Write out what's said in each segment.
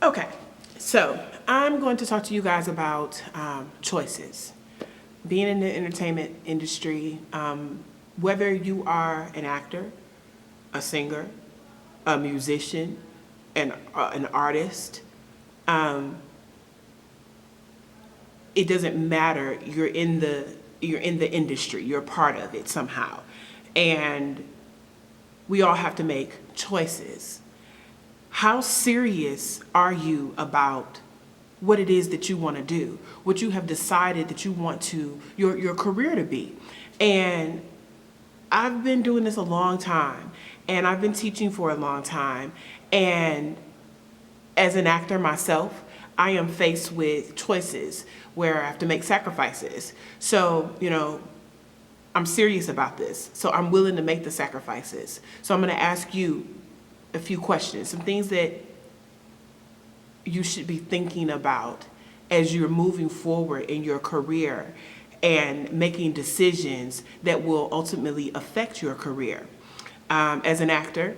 Okay, so I'm going to talk to you guys about choices. Being in the entertainment industry, whether you are an actor, a singer, a musician, an artist, it doesn't matter. You're in the industry. You're a part of it somehow, and we all have to make choices. How serious are you about what it is that you want to do, what you have decided that you want to your career to be? And I've been doing this a long time, and I've been teaching for a long time, and as an actor myself, I am faced with choices where I have to make sacrifices. So, I'm serious about this. So I'm willing to make the sacrifices. So I'm going to ask you a few questions, some things that you should be thinking about as you're moving forward in your career and making decisions that will ultimately affect your career. As an actor,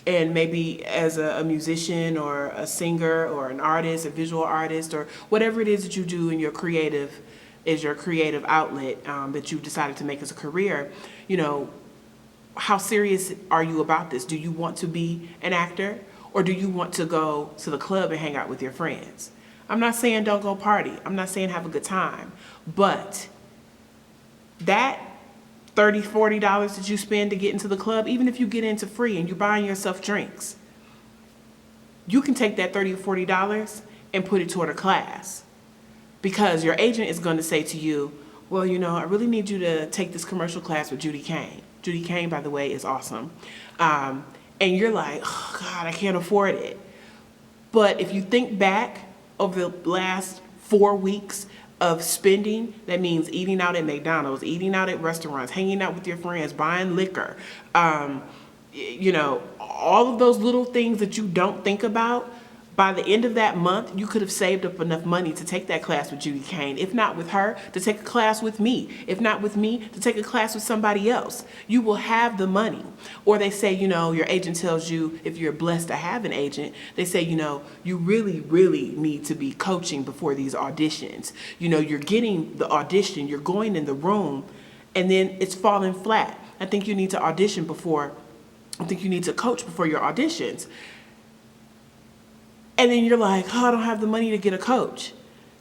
and maybe as a musician or a singer or an artist, a visual artist, or whatever it is that you do in your creative, is your creative outlet that you've decided to make as a career, how serious are you about this? Do you want to be an actor, or do you want to go to the club and hang out with your friends? I'm not saying don't go party. I'm not saying have a good time. But that $30, $40 that you spend to get into the club, even if you get into free and you're buying yourself drinks, you can take that $30 or $40 and put it toward a class. Because your agent is going to say to you, well, I really need you to take this commercial class with Judy Kane. Judy Kane, by the way, is awesome. And you're like, oh, God, I can't afford it. But if you think back over the last 4 weeks of spending, that means eating out at McDonald's, eating out at restaurants, hanging out with your friends, buying liquor, all of those little things that you don't think about. By the end of that month, you could have saved up enough money to take that class with Judy Kane. If not with her, to take a class with me. If not with me, to take a class with somebody else. You will have the money. Or they say, your agent tells you, if you're blessed to have an agent, they say, you really, really need to be coaching before these auditions. You're getting the audition, you're going in the room, and then it's falling flat. I think you need to coach before your auditions. And then you're like, oh, I don't have the money to get a coach.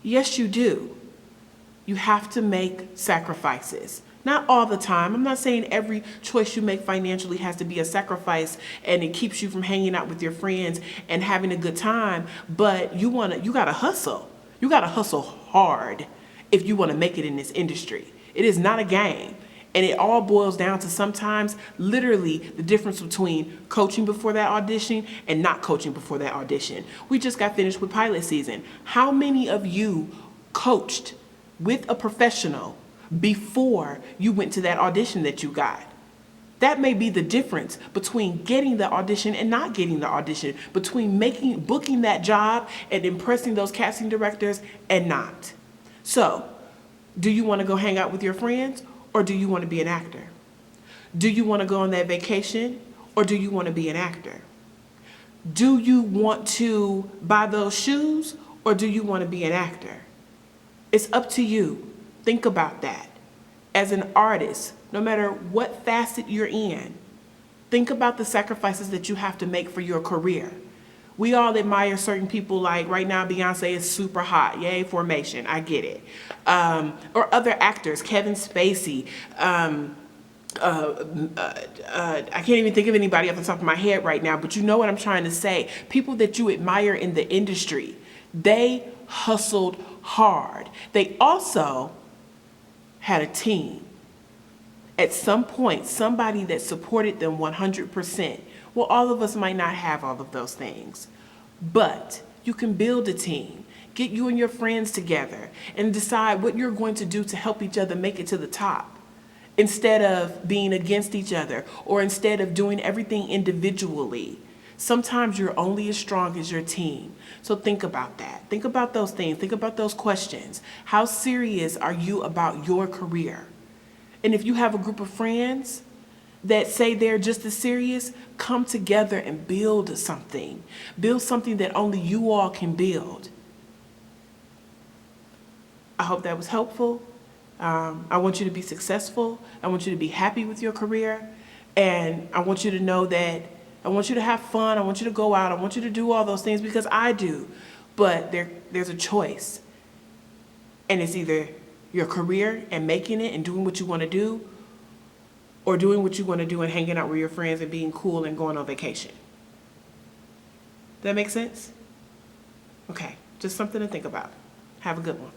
Yes, you do. You have to make sacrifices. Not all the time. I'm not saying every choice you make financially has to be a sacrifice and it keeps you from hanging out with your friends and having a good time, but you gotta hustle. You gotta hustle hard if you wanna make it in this industry. It is not a game. And it all boils down to sometimes literally the difference between coaching before that audition and not coaching before that audition. We just got finished with pilot season. How many of you coached with a professional before you went to that audition that you got? That may be the difference between getting the audition and not getting the audition, between booking that job and impressing those casting directors and not. So, do you want to go hang out with your friends? Or do you want to be an actor? Do you want to go on that vacation? Or do you want to be an actor? Do you want to buy those shoes? Or do you want to be an actor? It's up to you. Think about that. As an artist, no matter what facet you're in, think about the sacrifices that you have to make for your career. We all admire certain people, like right now Beyonce is super hot. Yay, Formation, I get it. Or other actors, Kevin Spacey. I can't even think of anybody off the top of my head right now, but you know what I'm trying to say. People that you admire in the industry, they hustled hard. They also had a team. At some point, somebody that supported them 100%. Well, all of us might not have all of those things, but you can build a team. Get you and your friends together and decide what you're going to do to help each other make it to the top, instead of being against each other or instead of doing everything individually. Sometimes you're only as strong as your team. So think about that. Think about those things. Think about those questions. How serious are you about your career? And if you have a group of friends, that say they're just as serious come together and build something. Build something that only you all can build. I hope that was helpful. I want you to be successful. I want you to be happy with your career. And I want you to know that I want you to have fun. I want you to go out. I want you to do all those things because I do. But there's a choice. And it's either your career and making it and doing what you want to do, or doing what you want to do and hanging out with your friends and being cool and going on vacation. That make sense? Okay, just something to think about. Have a good one.